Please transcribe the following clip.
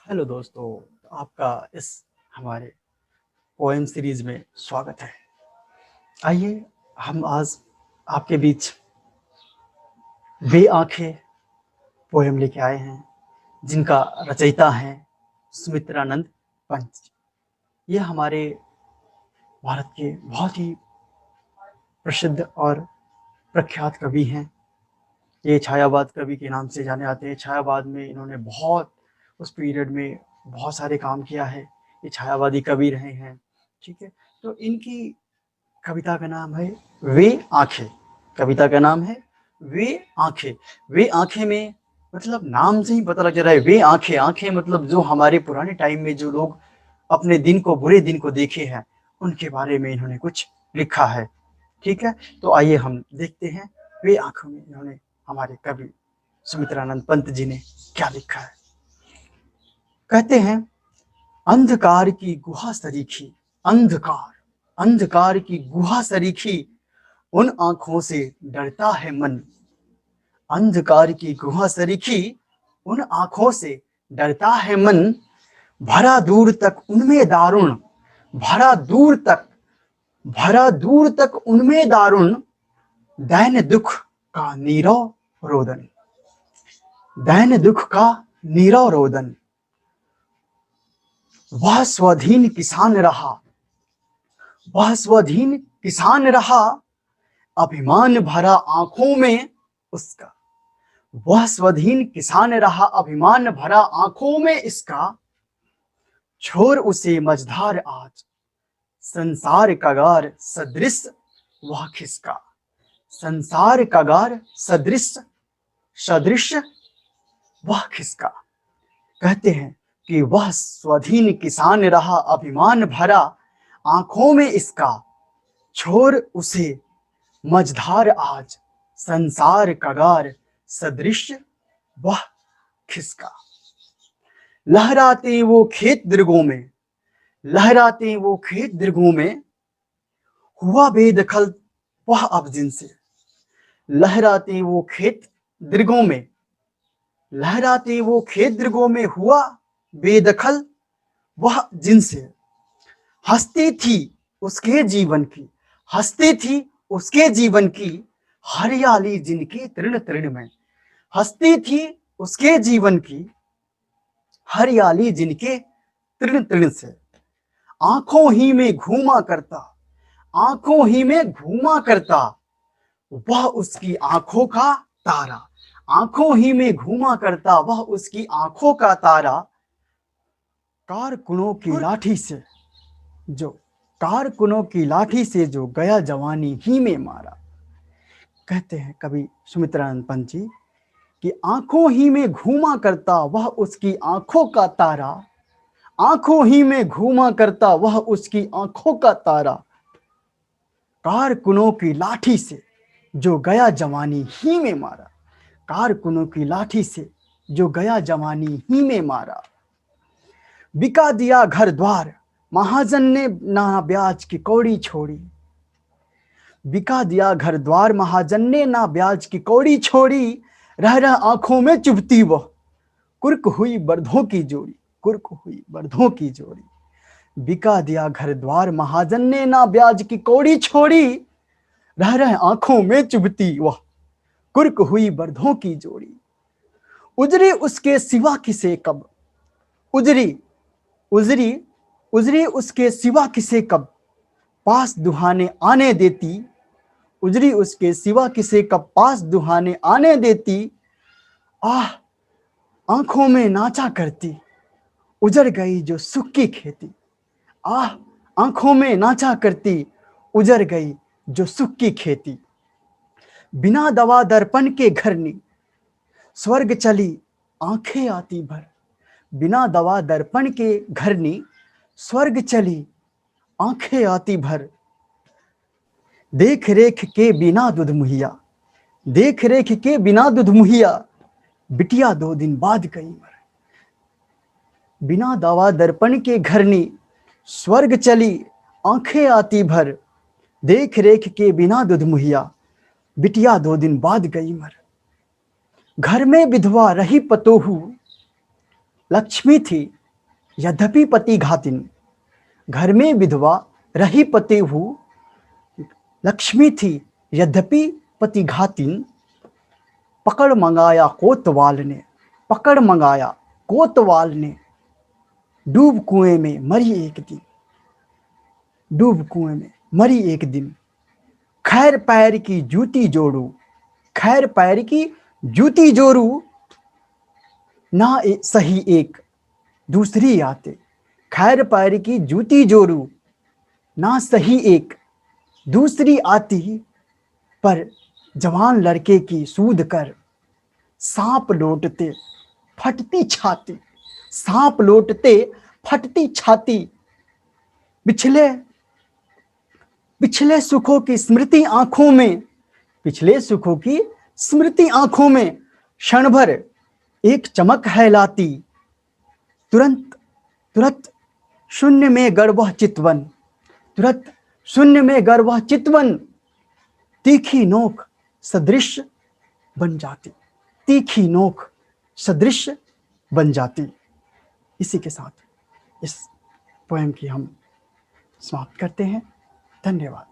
Hello दोस्तों, आपका इस हमारे पोएम सीरीज में स्वागत है। आइए हम आज आपके बीच वे आंखें पोएम लेके आए हैं, जिनका रचयिता हैं सुमित्रानंद पंत। ये हमारे भारत के बहुत ही प्रसिद्ध और प्रख्यात कवि हैं। ये छायावाद कवि के नाम से जाने जाते हैं। छायावाद में इन्होंने बहुत उस पीरियड में बहुत सारे काम किया है। ये छायावादी कवि रहे हैं। ठीक है, तो इनकी कविता का नाम है वे आंखें। कविता का नाम है वे आंखें। वे आंखें में मतलब नाम से ही पता लग रहा है। वे आंखें, आंखें मतलब जो हमारे पुराने टाइम में जो लोग अपने दिन को, बुरे दिन को देखे हैं, उनके बारे में इन्होंने कुछ लिखा है। ठीक है, तो आइए हम देखते हैं वे आंखों में इन्होंने, हमारे कवि सुमित्रानंद पंत जी ने क्या लिखा है। कहते हैं, अंधकार की गुहा सरीखी, अंधकार अंधकार की गुहा सरीखी, उन आंखों से डरता है मन। अंधकार की गुहा सरीखी, उन आंखों से डरता है मन। भरा दूर तक उनमें दारुण, भरा दूर तक, भरा दूर तक उनमें दारुण, दैन दुख का नीरव रोदन। दैन दुख का नीरव रोदन। वह स्वाधीन किसान रहा, वह स्वाधीन किसान रहा, अभिमान भरा आंखों में उसका। वह स्वाधीन किसान रहा, अभिमान भरा आंखों में इसका। छोर उसे मझधार आज, संसार कगार सदृश वह खिसका। संसार कगार सदृश, सदृश वह खिसका। कहते हैं कि वह स्वाधीन किसान रहा, अभिमान भरा आंखों में इसका। छोर उसे मझधार आज, संसार कगार सदृश वह खिसका। लहराते वो खेत दृगों में, लहराते वो खेत दृगों में, हुआ बेदखल वह अब जिनसे। लहराते वो खेत दृगों में, लहराते वो खेत दृगों में, हुआ बेदखल वह जिनसे। हंसती थी उसके जीवन की, हंसती थी उसके जीवन की, हरियाली जिनके तृण तृण में। हंसती थी उसके जीवन की, हरियाली जिनके तृण तृण से। आंखों ही में घूमा करता, आंखों ही में घूमा करता, वह उसकी आंखों का तारा। आंखों ही में घूमा करता, वह उसकी आंखों का तारा। कारकुनों की लाठी से जो, कारकुनों की लाठी से जो गया जवानी ही में मारा। कहते हैं कवि सुमित्रानंद पंत जी कि आंखों ही में घूमा करता, वह उसकी आंखों का तारा। आंखों ही में घूमा करता, वह उसकी आंखों का तारा। कारकुनों की लाठी से जो गया जवानी ही में मारा। कारकुनों की लाठी से जो गया जवानी ही में मारा। बिका दिया घर द्वार, महाजन ने ना ब्याज की कौड़ी छोड़ी। बिका दिया घर द्वार, महाजन ने ना ब्याज की कौड़ी छोड़ी। रह रह आंखों में चुभती वह, कुर्क हुई बर्धों की जोड़ी। कुर्क हुई बर्धों की जोड़ी। बिका दिया घर द्वार, महाजन ने ना ब्याज की कौड़ी छोड़ी। रह रह आंखों में चुभती वह, कुर्क हुई बर्धों की जोड़ी। उजरी उसके सिवा किसे कब, उजरी उजरी उजरी उसके सिवा किसे कब, पास दुहाने आने देती। उजरी उसके सिवा किसे कब, पास दुहाने आने देती। आह आंखों में नाचा करती, उजड़ गई जो सुख की खेती। आह आंखों में नाचा करती, उजड़ गई जो सुख की खेती। बिना दवा दर्पण के घरनी, स्वर्ग चली आंखें आती भर। बिना दवा दर्पण के घरनी, स्वर्ग चली आंखें आती भर। देख रेख के बिना दूध मुहिया, देख रेख के बिना दूध मुहिया, बिटिया 2 दिन बाद गई मर। बिना दवा दर्पण के घरनी, स्वर्ग चली आंखें आती भर। देख रेख के बिना दूध मुहिया, बिटिया 2 दिन बाद गई मर। घर में विधवा रही पतोहू, लक्ष्मी थी यद्यपि पति घातिन, घर में विधवा रही पति हूँ। लक्ष्मी थी यद्यपि पति घातिन, पकड़ मंगाया कोतवाल ने, पकड़ मंगाया कोतवाल ने, डूब कुएं में मरी एक दिन, डूब कुएं में मरी एक दिन। खैर पैर की जूती जोड़ू, खैर पैर की जूती जोड़ू, ना सही एक दूसरी आते। खैर पैर की जूती जोड़ू, ना सही एक दूसरी आती, पर जवान लड़के की सूद कर, सांप लौटते फटती छाती, सांप लौटते फटती छाती। पिछले पिछले सुखों की स्मृति आंखों में, पिछले सुखों की स्मृति आंखों में, क्षण भर एक चमक है लाती। तुरंत तुरंत शून्य में गर्वह चितवन, तुरंत शून्य में गर्वह चितवन, तीखी नोक सदृश बन जाती, तीखी नोक सदृश बन जाती। इसी के साथ इस पोएम की हम समाप्त करते हैं। धन्यवाद।